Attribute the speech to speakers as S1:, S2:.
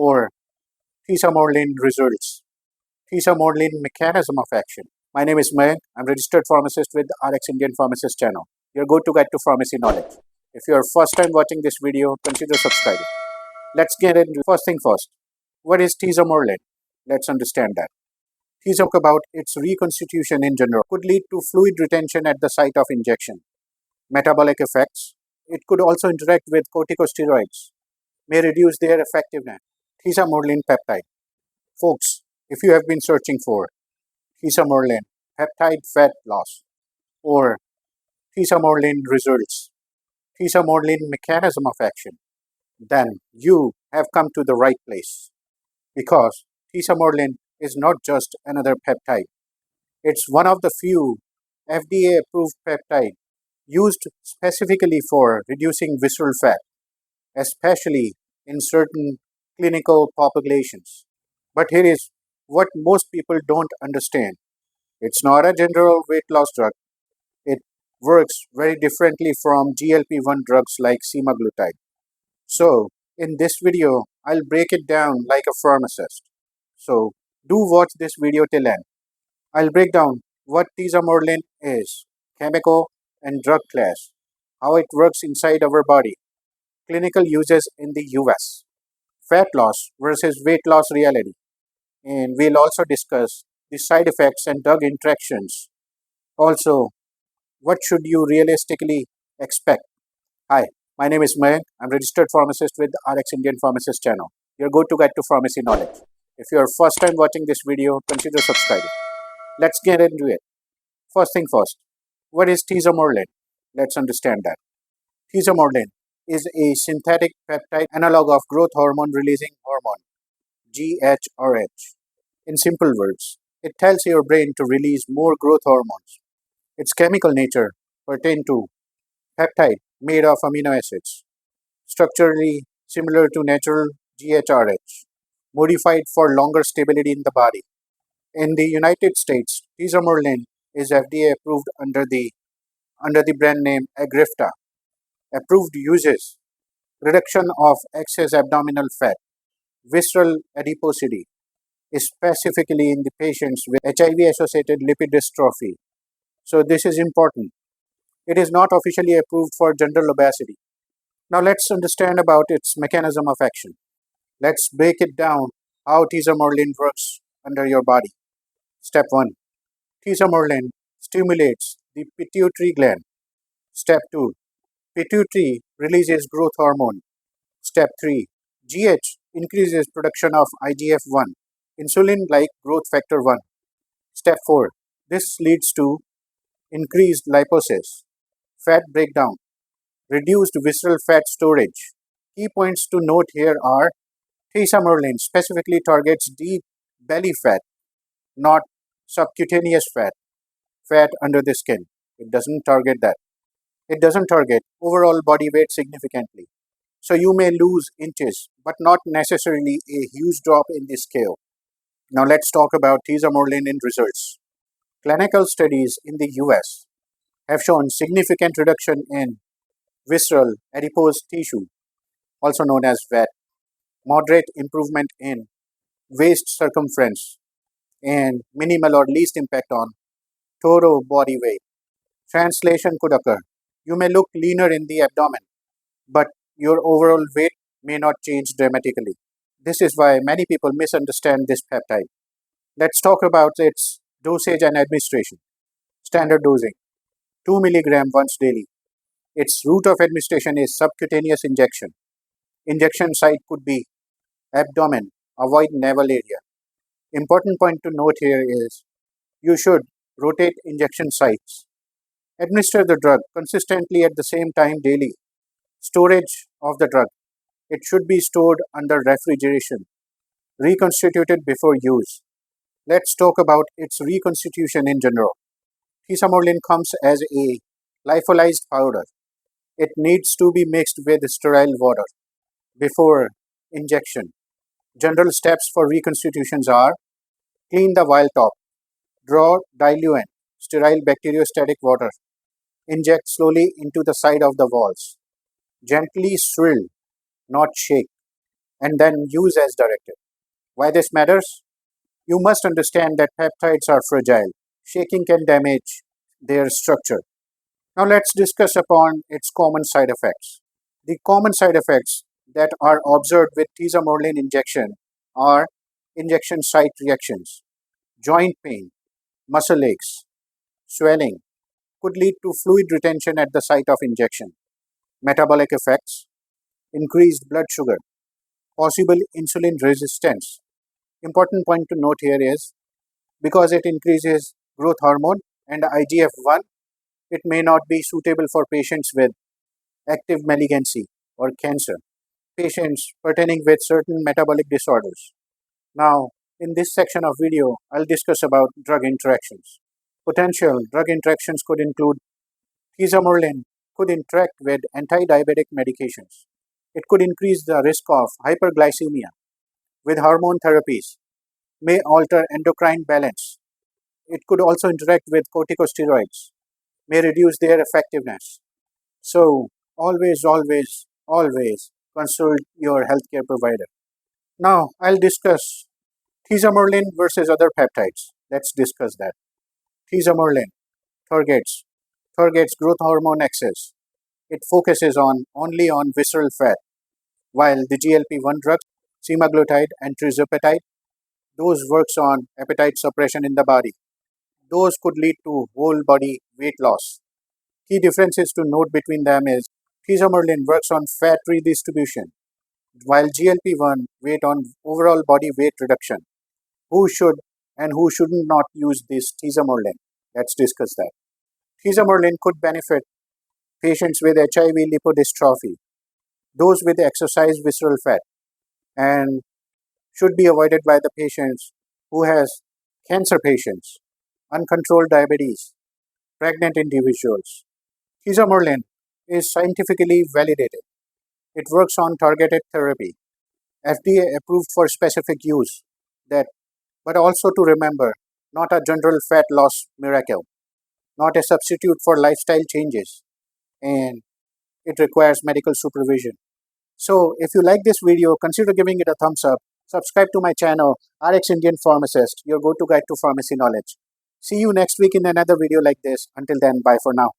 S1: or Tesamorelin results, Tesamorelin mechanism of action. My name is Mayank. I'm registered pharmacist with RxIndianPharmacist channel. Your go-to guide to pharmacy knowledge. If you are first time watching this video, consider subscribing. Let's get into first thing first. What is Tesamorelin? Let's understand that. Teasam about its reconstitution in general could lead to fluid retention at the site of injection. Metabolic effects. It could also interact with corticosteroids, may reduce their effectiveness. Tesamorelin peptide. Folks, if you have been searching for Tesamorelin peptide fat loss or Tesamorelin results, Tesamorelin mechanism of action, then you have come to the right place. Because Tesamorelin is not just another peptide. It's one of the few FDA-approved peptides used specifically for reducing visceral fat, especially in certain clinical populations. But here is what most people don't understand. It's not a general weight loss drug. It works very differently from GLP-1 drugs like semaglutide. So, in this video, I'll break it down like a pharmacist. So, do watch this video till end. I'll break down what Tesamorelin is, chemical and drug class, how it works inside our body, clinical uses in the US, fat loss versus weight loss reality, and we'll also discuss the side effects and drug interactions. Also, what should you realistically expect? Hi, my name is Mayank. I'm registered pharmacist with RxIndianPharmacist channel. Your go-to guide to pharmacy knowledge. If you are first time watching this video, consider subscribing. Let's get into it. First thing first, what is Tesamorelin? Let's understand that. Tesamorelin is a synthetic peptide analog of growth hormone releasing hormone, GHRH. In simple words, it tells your brain to release more growth hormones. Its chemical nature pertains to peptide made of amino acids, structurally similar to natural GHRH, modified for longer stability in the body. In the United States, Tesamorelin is FDA approved under the brand name Egrifta. Approved uses reduction of excess abdominal fat, visceral adiposity, specifically in the patients with HIV-associated lipid dystrophy. So this is important. It is not officially approved for general obesity. Now let's understand about its mechanism of action. Let's break it down how Tesamorelin works under your body. Step 1. Tesamorelin stimulates the pituitary gland. Step 2. Pituitary releases growth hormone. Step 3. GH increases production of IGF-1, insulin-like growth factor 1. Step 4. This leads to increased lipolysis, fat breakdown, reduced visceral fat storage. Key points to note here are Tesamorelin specifically targets deep belly fat, not subcutaneous fat, fat under the skin. It doesn't target that. It doesn't target overall body weight significantly. So you may lose inches, but not necessarily a huge drop in the scale. Now let's talk about Tesamorelin in results. Clinical studies in the US have shown significant reduction in visceral adipose tissue, also known as fat, moderate improvement in waist circumference, and minimal or least impact on total body weight. Translation could occur. You may look leaner in the abdomen, but your overall weight may not change dramatically. This is why many people misunderstand this peptide. Let's talk about its dosage and administration. Standard dosing, 2 mg once daily. Its route of administration is subcutaneous injection. Injection site could be abdomen, avoid navel area. Important point to note here is you should rotate injection sites. Administer the drug consistently at the same time daily. Storage of the drug. It should be stored under refrigeration. Reconstituted before use. Let's talk about its reconstitution in general. Tesamorelin comes as a lyophilized powder. It needs to be mixed with sterile water before injection. General steps for reconstitutions are clean the vial top, draw diluent, sterile bacteriostatic water, inject slowly into the side of the walls, gently swirl, not shake, and then use as directed. Why this matters? You must understand that peptides are fragile. Shaking can damage their structure. Now let's discuss upon its common side effects. The common side effects that are observed with tesamorelin injection are injection site reactions, joint pain, muscle aches, swelling, could lead to fluid retention at the site of injection, metabolic effects, increased blood sugar, possible insulin resistance. Important point to note here is because it increases growth hormone and IGF-1, it may not be suitable for patients with active malignancy or cancer, patients pertaining with certain metabolic disorders. Now, in this section of video, I'll discuss about drug interactions. Potential drug interactions could include tesamorelin could interact with anti-diabetic medications. It could increase the risk of hyperglycemia with hormone therapies, may alter endocrine balance. It could also interact with corticosteroids, may reduce their effectiveness. So, always consult your healthcare provider. Now, I'll discuss tesamorelin versus other peptides. Let's discuss that. Tesamorelin targets growth hormone excess. It focuses only on visceral fat, while the GLP-1 drugs, semaglutide and tirzepatide, those works on appetite suppression in the body. Those could lead to whole body weight loss. Key differences to note between them is tesamorelin works on fat redistribution, while GLP-1 weight on overall body weight reduction. Who should and who shouldn't not use this tesamorelin? Let's discuss that. Tesamorelin could benefit patients with HIV lipodystrophy, those with exercise visceral fat, and should be avoided by the patients who has cancer patients, uncontrolled diabetes, pregnant individuals. Tesamorelin is scientifically validated. It works on targeted therapy, FDA approved for specific use, that but also to remember, not a general fat loss miracle, not a substitute for lifestyle changes, and it requires medical supervision. So, if you like this video, consider giving it a thumbs up. Subscribe to my channel, RX Indian Pharmacist, your go to guide to pharmacy knowledge. See you next week in another video like this. Until then, bye for now.